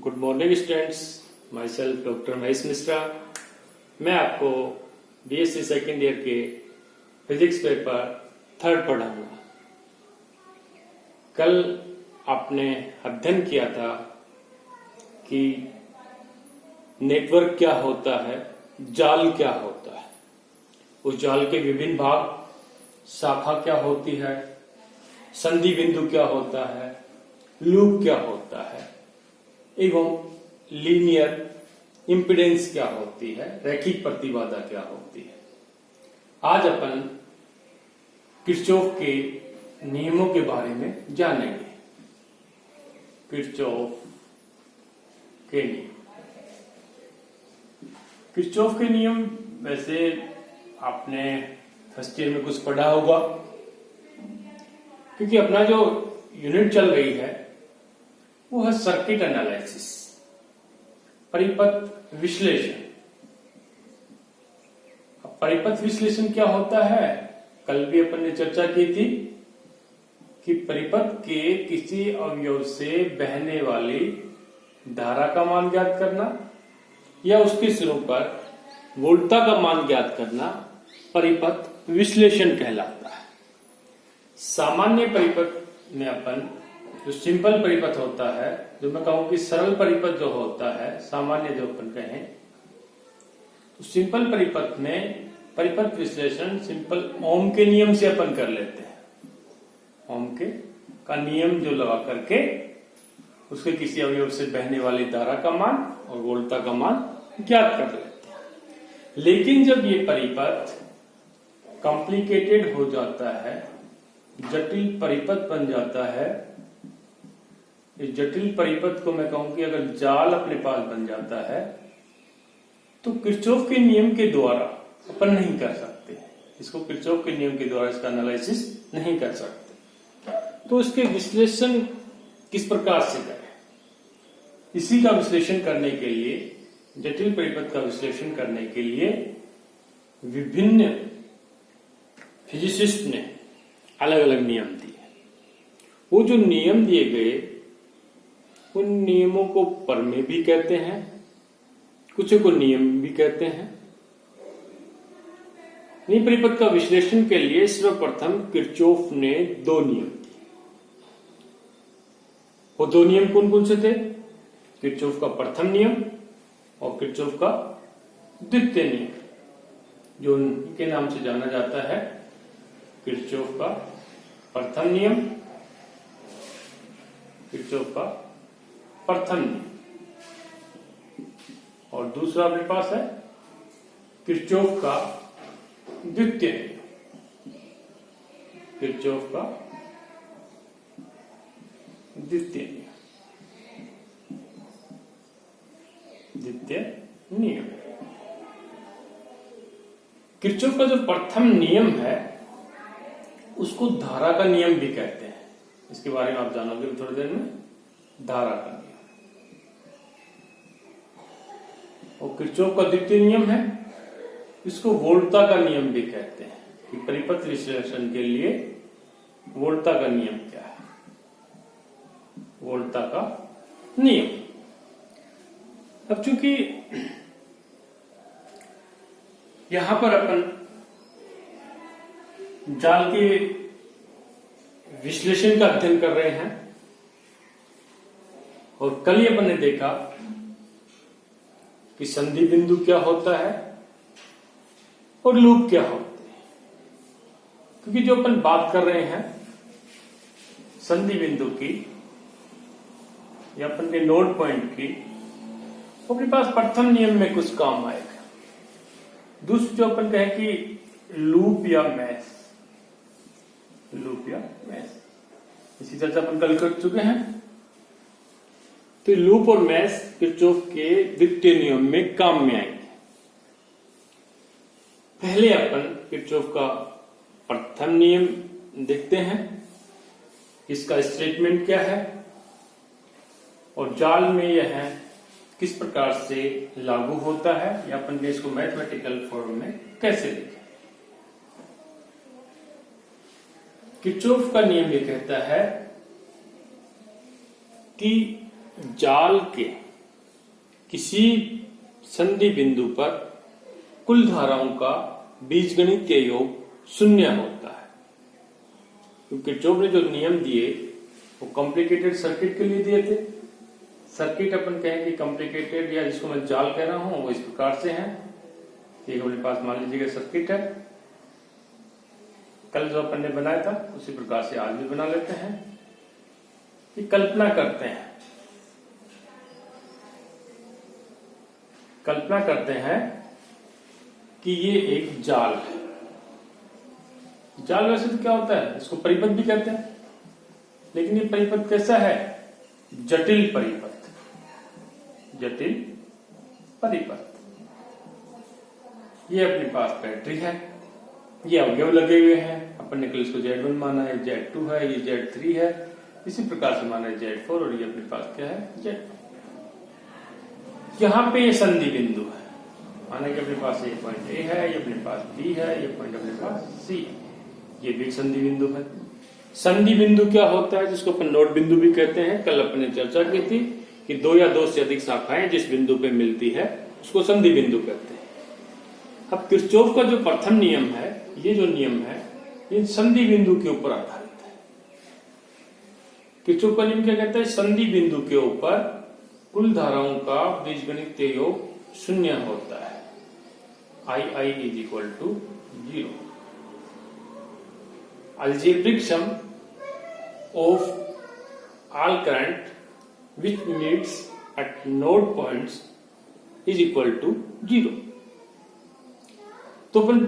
Good morning students, my self doctor Mahesh Mishra. मैं आपको BSc second year के फिजिक्स पेपर 3 पढ़ाऊंगा। कल आपने अध्ययन किया था कि नेटवर्क क्या होता है, जाल क्या होता है, उस जाल के विभिन्न भाग, शाखा क्या होती है, संधि बिंदु क्या होता है, लूप क्या होता है एवं लीनियर इम्पीडेंस क्या होती है, रैखिक प्रतिबाधा क्या होती है। आज अपन किरचॉफ के नियमों के बारे में जानेंगे। किरचॉफ के नियम। किरचॉफ के नियम वैसे आपने फर्स्ट ईयर में कुछ पढ़ा होगा, क्योंकि अपना जो यूनिट चल रही है वो है सर्किट एनालिसिस, परिपथ विश्लेषण। अब परिपथ विश्लेषण क्या होता है, कल भी अपन ने चर्चा की थी कि परिपथ के किसी अवयव से बहने वाली धारा का मान ज्ञात करना या उसके सिरों पर वोल्टता का मान ज्ञात करना परिपथ विश्लेषण कहलाता है। सामान्य परिपथ में अपन जो सिंपल परिपथ होता है, जो मैं कहूं कि सरल परिपथ जो होता है, सामान्य जो अपन कहें, तो सिंपल परिपथ में परिपथ विश्लेषण सिंपल ओम के नियम से अपन कर लेते हैं। ओम के का नियम जो लगा करके उसके किसी अवयव से बहने वाली धारा का मान और वोल्टता का मान ज्ञात कर लेते हैं। लेकिन जब ये परिपथ कॉम्प्लिकेटेड हो जाता है, जटिल परिपथ बन जाता है, इस जटिल परिपथ को मैं कहूं कि अगर जाल अपने पास बन जाता है तो किरचॉफ के नियम के द्वारा अपन नहीं कर सकते। इसको किरचॉफ के नियम के द्वारा इसका एनालिसिस नहीं कर सकते। तो इसके विश्लेषण किस प्रकार से करें, इसी का विश्लेषण करने के लिए, जटिल परिपथ का विश्लेषण करने के लिए विभिन्न फिजिसिस्ट ने अलग अलग नियम दिए। वो जो नियम दिए गए उन नियमों को प्रमेय भी कहते हैं, कुछ को नियम भी कहते हैं। परिपथ का विश्लेषण के लिए सर्वप्रथम किरचॉफ ने 2 नियम दिए। वो 2 नियम कौन कौन से थे? किरचॉफ का प्रथम नियम और किरचॉफ का द्वितीय नियम, जो उनके नाम से जाना जाता है। किरचॉफ का प्रथम नियम, किरचॉफ का प्रथम नियम, और दूसरा अपने पास है किरचॉफ का द्वितीय नियम। किरचॉफ का द्वितीय नियम, द्वितीय नियम। किरचॉफ का जो प्रथम नियम है उसको धारा का नियम भी कहते हैं। इसके बारे में आप जानोगे थोड़ी देर में। धारा का नियम। और किरचॉफ का द्वितीय नियम है, इसको वोल्टता का नियम भी कहते हैं कि परिपथ विश्लेषण के लिए वोल्टता का नियम क्या है। वोल्टता का नियम। अब चूंकि यहां पर अपन जाल के विश्लेषण का अध्ययन कर रहे हैं, और कल ही अपन ने देखा कि संधि बिंदु क्या होता है और लूप क्या होते हैं। क्योंकि जो अपन बात कर रहे हैं संधि बिंदु की या अपन के नोड पॉइंट की, तो अपने पास प्रथम नियम में कुछ काम आएगा। दूसरी जो अपन कहें कि लूप या मैश, लूप या मैश, इसी चर्चा अपन कल कर चुके हैं। तो लूप और मैश किरचॉफ के द्वितीय नियम में काम में आएंगे। पहले अपन किरचॉफ का प्रथम नियम देखते हैं, इसका स्टेटमेंट क्या है और जाल में यह किस प्रकार से लागू होता है, या अपन ने इसको मैथमेटिकल फॉर्म में कैसे लिखें। किरचॉफ का नियम ये कहता है कि जाल के किसी संधि बिंदु पर कुल धाराओं का बीजगणितीय योग शून्य होता है। क्योंकि किरचॉफ ने जो नियम दिए वो कॉम्प्लिकेटेड सर्किट के लिए दिए थे। सर्किट अपन कहें कि कॉम्प्लिकेटेड या जिसको मैं जाल कह रहा हूं वो इस प्रकार से है। एक अपने पास मान लीजिए सर्किट है, कल जो अपन ने बनाया था उसी प्रकार से आज भी बना लेते हैं। कि कल्पना करते हैं कि ये एक जाल है। जाल वैसे तो क्या होता है, इसको परिपथ भी कहते हैं, लेकिन ये परिपथ कैसा है, जटिल परिपथ। ये अपने पास बैटरी है, ये अवयव लगे हुए हैं, अपन ने कल इसको Z1 माना है, Z2 है, ये Z3 है, इसी प्रकार से माना है Z4 और ये अपने पास क्या है, Z। यहां पे ये संधि बिंदु है, माना कि अपने पास ये पॉइंट A है, ये अपने पास B है, ये पॉइंट अपने पास C, ये भी संधि बिंदु है। संधि बिंदु क्या होता है, जिसको अपन नोड बिंदु भी कहते हैं। कल अपन ने चर्चा की थी कि दो या दो से अधिक शाखाएं जिस बिंदु पे मिलती है उसको संधि बिंदु कहते हैं। अब किरचॉफ का जो प्रथम नियम है, ये जो नियम है ये संधि बिंदु के ऊपर आधारित है। किरचॉफ का नियम क्या कहता है, संधि बिंदु के ऊपर कुल धाराओं का बीजगणितीय योग शून्य होता है। I is equal to 0। Algebraic sum of all current which meets at node points is equal to 0। तो अपन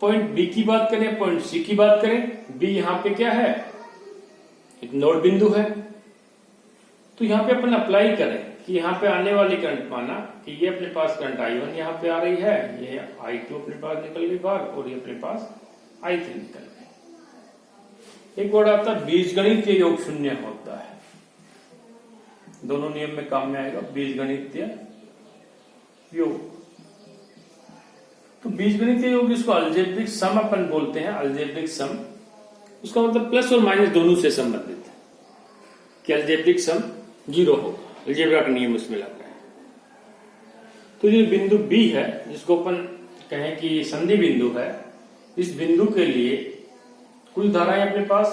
पॉइंट बी की बात करें, पॉइंट सी की बात करें। बी यहां पे क्या है, एक नोड बिंदु है, तो यहां पे अपन अप्लाई करें कि यहां पे आने वाली करंट, माना कि ये अपने पास करंट I1 यहां पे आ रही है, ये I2 अपने पास निकल गई बाहर और ये अपने पास I3 निकल गई। एक वर्ड आता है बीजगणितीय योग शून्य होता है। दोनों नियम में काम में आएगा बीजगणितीय योग। तो बीजगणितीय योग जिसको अलजेब्रिक सम अपन बोलते हैं, अलजेब्रिक सम, उसका मतलब प्लस और माइनस दोनों से संबंधित है कि अलजेब्रिक सम 0 होगा। अलजेब्रा का नियम उसमें लगता है। तो ये बिंदु बी है जिसको अपन कहें कि संधि बिंदु है, इस बिंदु के लिए कुल धाराएं अपने पास,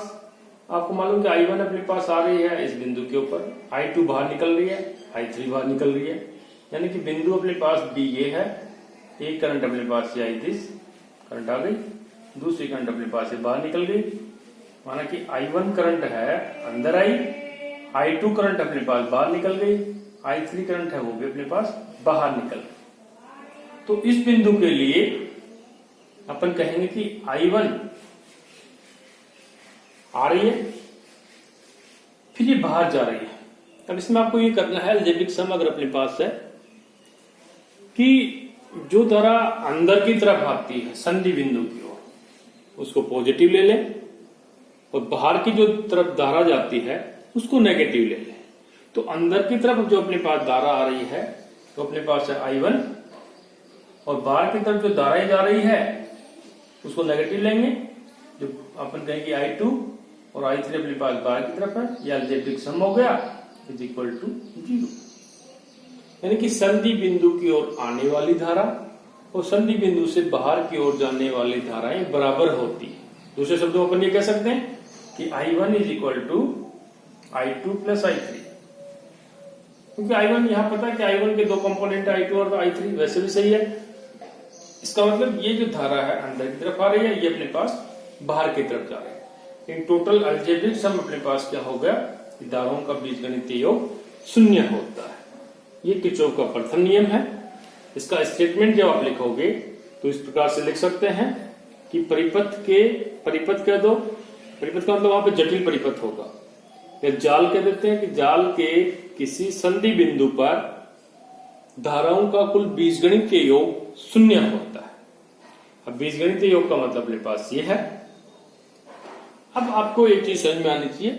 आपको मालूम कि I1 अपने पास आ रही है इस बिंदु के ऊपर, I2 बाहर निकल रही है, I3 बाहर निकल रही है, यानी कि बिंदु अपने पास B ये है। एक करंट अपने पास से आई दिस करंट आ गई, दूसरी करंट अपने पास से बाहर निकल गई, माना कि I1 करंट है अंदर आई, I2 करंट अपने पास बाहर निकल गई, I3 करंट है वो भी अपने पास बाहर निकल गई। तो इस बिंदु के लिए अपन कहेंगे कि I1 आ रही है, फिर ये बाहर जा रही है। अब इसमें आपको ये करना है, अलजेब्रिक सम अगर अपने पास है, कि जो धारा अंदर की तरफ आती है संधि बिंदु की ओर, उसको पॉजिटिव ले लें, और बाहर की जो तरफ धारा जाती है उसको नेगेटिव ले लें। तो अंदर की तरफ जो अपने पास धारा आ रही है तो अपने पास है I1, और बाहर की तरफ जो धाराएं जा रही है उसको नेगेटिव लेंगे, जो अपन कहेंगे I2, और I3 अपने पास बाहर की तरफ है। यह अलजेब्रिक सम हो गया, इज इक्वल टू 0। यानी कि संधि बिंदु की ओर आने वाली धारा और संधि बिंदु से बाहर की ओर जाने वाली धाराएं बराबर होती है। दूसरे शब्दों में अपन ये कह सकते हैं कि I1 is equal to I2 plus I3, क्योंकि I1 यहां पता है कि I1 के दो कंपोनेंट I2 और I3, वैसे भी सही है। इसका मतलब ये जो धारा है अंदर की तरफ आ रही है, ये अपने पास बाहर की तरफ जा रही है। इन टोटल अलजेब्रिक सम अपने पास क्या हो गया, धाराओं का बीजगणितीय योग शून्य होता है। ये किरचॉफ का प्रथम नियम है। इसका स्टेटमेंट जब आप लिखोगे तो इस प्रकार से लिख सकते हैं कि परिपथ कह दो, परिपथ का मतलब वहां पे जटिल परिपथ होगा, या जाल कह देते हैं कि जाल के किसी संधि बिंदु पर धाराओं का कुल बीजगणितीय योग शून्य होता है। अब बीजगणितीय योग का मतलब अपने पास ये है। अब आपको एक चीज समझ में आनी चाहिए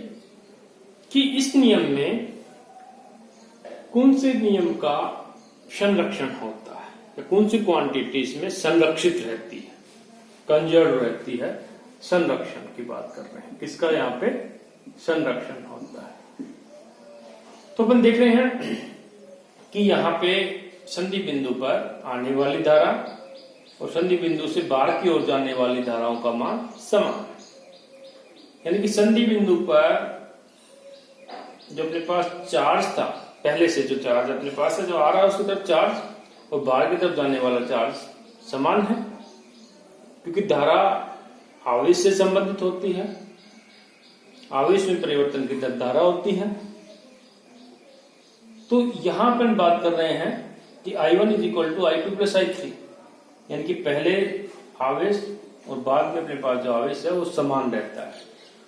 कि इस नियम में कौन से नियम का संरक्षण होता है, या कौन सी क्वांटिटी इसमें संरक्षित रहती है, कंजर्व रहती है। संरक्षण की बात कर रहे हैं, किसका यहाँ पे संरक्षण होता है। तो अपन देख रहे हैं कि यहाँ पे संधि बिंदु पर आने वाली धारा और संधि बिंदु से बाहर की ओर जाने वाली धाराओं का मान समान है। यानी कि संधि बिंदु पर जो अपने पास चार्ज था, पहले से जो चार्ज अपने पास है, जो आ रहा है उसकी तरफ चार्ज और बाहर की तरफ जाने वाला चार्ज समान है, क्योंकि धारा आवेश से संबंधित होती है, आवेश में परिवर्तन की दर धारा होती है। तो यहां पर बात कर रहे हैं कि I1 is equal to I2 plus I3, यानी कि पहले आवेश और बाद में अपने पास जो आवेश है वो समान रहता है।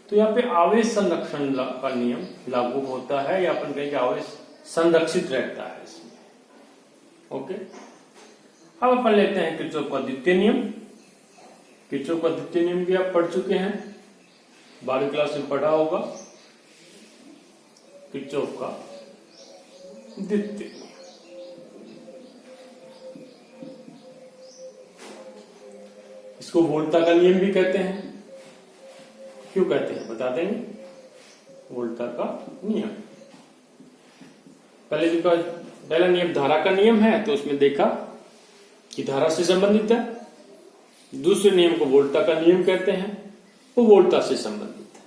तो यहाँ पे आवेश संरक्षण का नियम लागू होता है, या अपन कहेंगे आवेश संरक्षित रहता है इसमें। ओके, अब अपन लेते हैं किरचॉफ का द्वितीय नियम। किरचॉफ का द्वितीय नियम भी आप पढ़ चुके हैं, 12वीं क्लास में पढ़ा होगा। किरचॉफ का द्वितीय, इसको वोल्टा का नियम भी कहते हैं। क्यों कहते हैं बता देंगे। वोल्टा का नियम, पहला नियम धारा का नियम है, तो उसमें देखा कि धारा से संबंधित है। दूसरे नियम को वोल्टा का नियम कहते हैं, वो वोल्टा से संबंधित है।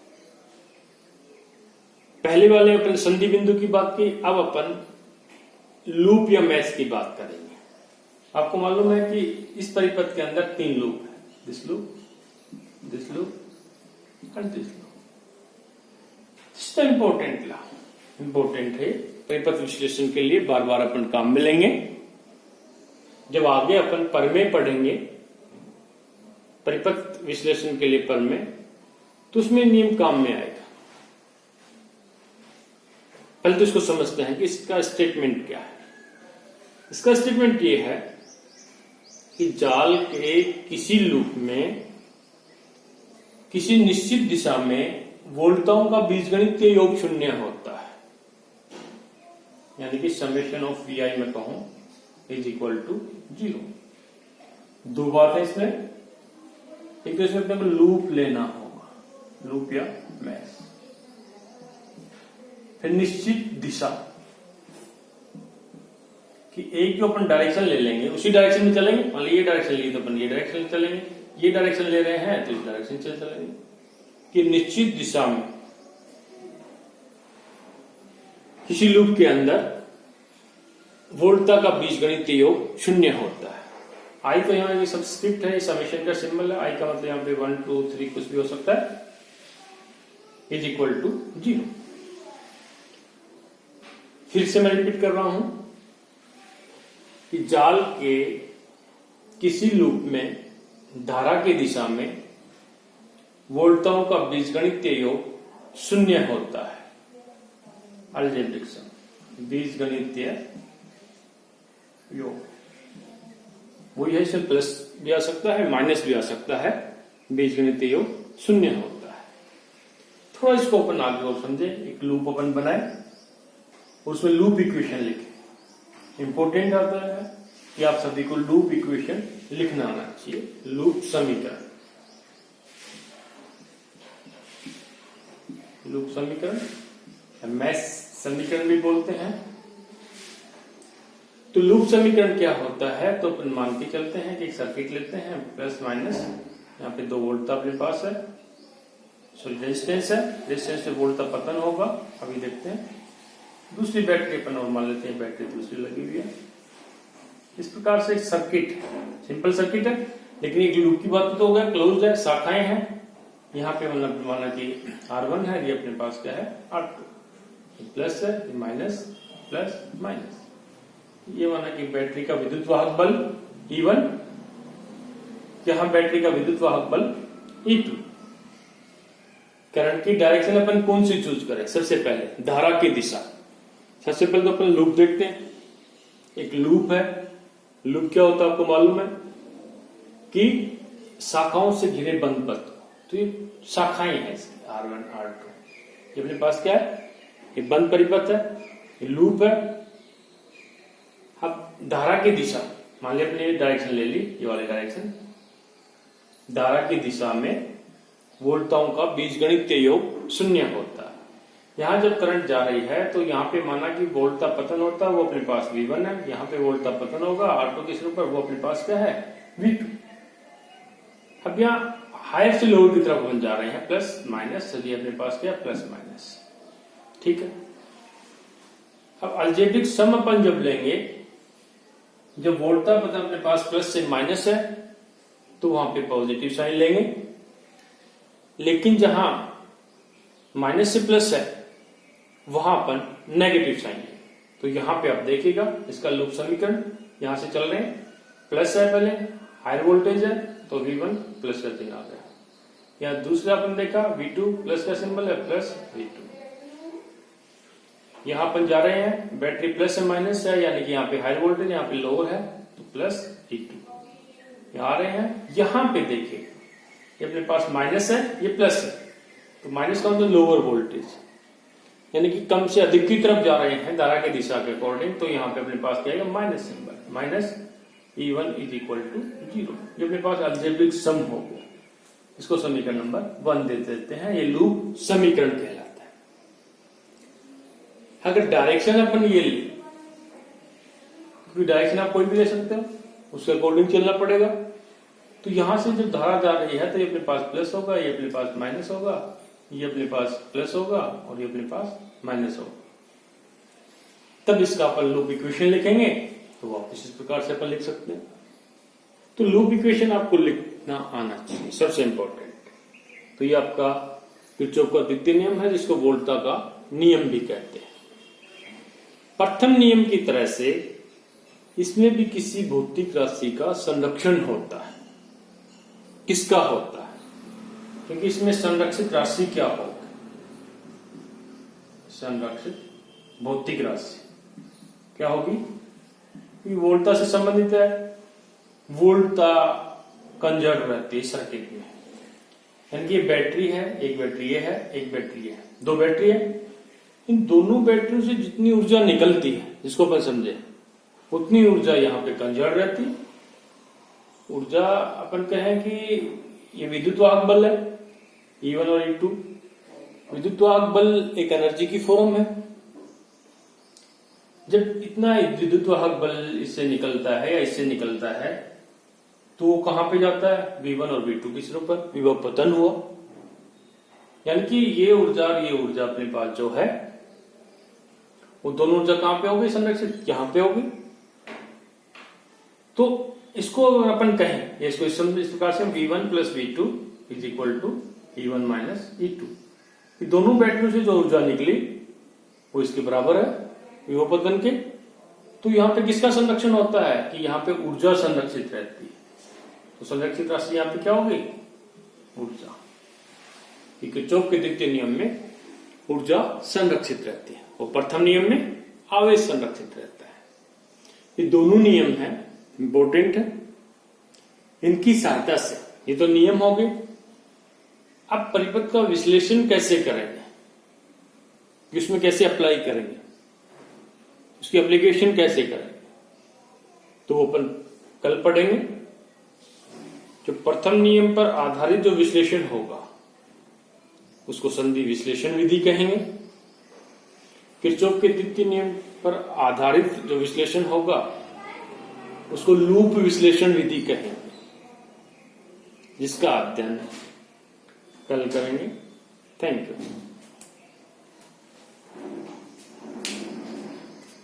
पहले वाले अपन संधि बिंदु की बात की, अब अपन लूप या मैश की बात करेंगे। आपको मालूम है कि इस परिपथ के अंदर 3 लूप है, this loop, this loop and this loop. Important law, important है परिपथ विश्लेषण के लिए, बार बार अपन काम में लेंगे। जब आगे अपन परमेय पढ़ेंगे परिपथ विश्लेषण के लिए परमेय, तो उसमें नियम काम में आएगा। पहले तो इसको समझते हैं कि इसका स्टेटमेंट क्या है। इसका स्टेटमेंट ये है कि जाल के किसी लूप में किसी निश्चित दिशा में वोल्टाओं का बीजगणितीय योग 0 होता है, यानी कि समेशन ऑफ वी आई में कहूं इज इक्वल टू 0। 2 बात है इसमें, एक तो इसमें अपने को लूप लेना होगा, लूप या मैश, फिर निश्चित दिशा कि एक जो अपन डायरेक्शन ले लेंगे उसी डायरेक्शन में चलेंगे। मान लीजिए ये डायरेक्शन ली तो अपन ये डायरेक्शन में चलेंगे, ये डायरेक्शन ले रहे हैं तो इस डायरेक्शन से चलेंगे। कि निश्चित दिशा में किसी लूप के अंदर वोल्टा का बीजगणितीय योग 0 होता है। आई तो यहाँ ये सबस्क्रिप्ट है, समेशन का सिंबल है। आई का मतलब यहाँ पे 1 2 3 कुछ भी हो सकता है, इज इक्वल टू 0। फिर से मैं रिपीट कर रहा हूं कि जाल के किसी लूप में धारा की दिशा में वोल्टाओं का बीजगणितीय योग 0 होता है। अलजेब्रिक सम, बीजगणितीय योग वही है, इसमें प्लस भी आ सकता है, माइनस भी आ सकता है। बीजगणितीय योग 0 होता है। थोड़ा इसको अपन आगे और समझे। एक लूप अपन बनाए, उसमें लूप इक्वेशन लिखे। इंपोर्टेंट आता है कि आप सभी को लूप इक्वेशन लिखना आना चाहिए, लूप समीकरण। लूप समीकरण, मैश समीकरण भी बोलते हैं। तो लूप समीकरण क्या होता है, तो अपन मान के चलते हैं कि एक सर्किट लेते हैं, प्लस माइनस, यहाँ पे 2 वोल्ट अपने पास है, सॉरी रेजिस्टेंस है, रेजिस्टेंस से वोल्ट का पतन होगा, अभी देखते हैं। दूसरी बैटरी अपन और मान लेते हैं, बैटरी दूसरी लगी हुई है। इस प्रकार से एक सर्किट, सिंपल सर्किट है, लेकिन एक लूप की बात तो हो गया, क्लोज है, शाखाएं हैं। यहाँ पे मतलब माना कि R1 है, ये अपने पास क्या है R2, प्लस है, माइनस प्लस माइनस। ये माना कि बैटरी का विद्युत वाहक बल E1, यहाँ बैटरी का विद्युत वाहक बल E2। करंट की डायरेक्शन अपन कौन सी चूज करें, सबसे पहले धारा की दिशा। सबसे पहले तो अपन लूप देखते हैं। एक लूप है, लूप क्या होता है आपको मालूम है कि शाखाओं से घिरे बंद पथ। तो ये शाखाएं हैं इसकी, R1 R2। ये अपने पास क्या है, ये बंद परिपथ है, ये लूप है। अब धारा की दिशा, मान लिया अपने डायरेक्शन ले ली, ये वाली डायरेक्शन। धारा की दिशा में वोल्टाओं का बीजगणितीय योग 0 होता है। यहाँ जब करंट जा रही है तो यहाँ पे माना कि वोल्ट का पतन होता है, वो अपने पास V1 है। यहाँ पे वोल्ट का पतन होगा R2 के सिरों पर, वो अपने पास क्या है V2। अब यहाँ हायर से लोअर की तरफ बन जा रहे हैं प्लस माइनस, चलिए अपने पास क्या प्लस माइनस, ठीक है। अब अलजेब्रिक सम अपन जब लेंगे, जब वोल्ट का पतन अपने पास प्लस से माइनस है तो वहां पे पॉजिटिव साइन लेंगे, लेकिन जहां माइनस से प्लस है वहां अपन नेगेटिव साइन लेंगे। तो यहां पे आप देखिएगा इसका लूप समीकरण यहां से चल रहे हैं, प्लस है पहले, हायर वोल्टेज है तो V1 प्लस का चिन्ह आ गया। यहाँ दूसरा अपन देखा V2 प्लस का सिंबल है, प्लस V2। यहां अपन जा रहे हैं बैटरी प्लस से माइनस है, यानी कि यहाँ पे हाई वोल्टेज, यहाँ पे लोअर है तो प्लस V2। यहाँ आ रहे हैं, यहां पे देखिए ये अपने पास माइनस है, ये प्लस है, तो माइनस का मतलब लोअर वोल्टेज, यानी कि कम से अधिक की तरफ जा रहे हैं धारा की दिशा के अकॉर्डिंग। तो यहाँ पे अपने पास क्या है minus symbol, minus E1 is equal to 0। ये अपने पास अलजेब्रिक सम हो गया, इसको समीकरण नंबर 1 दे देते हैं। ये लूप समीकरण कहलाता है। अगर डायरेक्शन अपन ये ले, क्योंकि डायरेक्शन आप कोई भी ले सकते हो, उसके अकॉर्डिंग चलना पड़ेगा। तो यहां से जब धारा जा रही है तो ये अपने पास प्लस होगा, ये अपने पास माइनस होगा, ये अपने पास प्लस होगा और ये अपने पास माइनस होगा। तब इसका अपन लूप इक्वेशन लिखेंगे तो वापस इस प्रकार से अपन लिख सकते हैं। तो लूप इक्वेशन आपको लिखना आना चाहिए, सबसे इंपॉर्टेंट। तो ये आपका किरचॉफ का द्वितीय नियम है, जिसको वोल्टा का नियम भी कहते हैं। प्रथम नियम की तरह से इसमें भी किसी भौतिक राशि का संरक्षण होता है। किसका होता है? क्योंकि इसमें संरक्षित राशि क्या होगी? संरक्षित भौतिक राशि क्या होगी? वोल्टा से संबंधित है, वोल्टा कंजर्व रहती है सर्किट में। यानी कि ये बैटरी है, एक बैटरी ये है, एक बैटरी ये है, दो बैटरी है। इन दोनों बैटरियों से जितनी ऊर्जा निकलती है, जिसको अपन समझे, उतनी ऊर्जा यहाँ पे कंजर्व रहती है। ऊर्जा अपन कहें कि ये विद्युत वाहक बल है, E1 और E2। विद्युत वाहक बल एक एनर्जी की फॉर्म है। जब इतना विद्युत वाहक बल इससे निकलता है या इससे निकलता है तो वो कहां पे जाता है? V1 और V2 के सिरों पर विभव पतन हुआ। यानी कि ये ऊर्जा और ये ऊर्जा अपने पास जो है, वो दोनों ऊर्जा कहां पे होगी संरक्षित? यहां पे होगी। तो इसको अगर अपन कहें, इसको इस प्रकार से V1 plus V2 is equal to E1 minus E2। दोनों बैटरियों से जो ऊर्जा निकली वो इसके बराबर है विभव पतन के। तो यहाँ पे किसका संरक्षण होता है कि यहाँ पे ऊर्जा संरक्षित रहती है। तो संरक्षित राशि यहाँ पे क्या होगी? ऊर्जा। किरचॉफ के द्वितीय नियम में ऊर्जा संरक्षित रहती है और प्रथम नियम में आवेश संरक्षित रहता है। ये दोनों नियम है, इंपॉर्टेंट है। इनकी सहायता से, ये तो नियम हो गए, अब परिपथ का विश्लेषण कैसे करेंगे, इसमें कैसे अप्लाई करेंगे, उसकी एप्लीकेशन कैसे करेंगे, तो वो अपन कल पढ़ेंगे। जो प्रथम नियम पर आधारित जो विश्लेषण होगा उसको संधि विश्लेषण विधि कहेंगे। किरचॉफ के द्वितीय नियम पर आधारित जो विश्लेषण होगा उसको लूप विश्लेषण विधि कहेंगे, जिसका अध्ययन कल करेंगे। Thank you.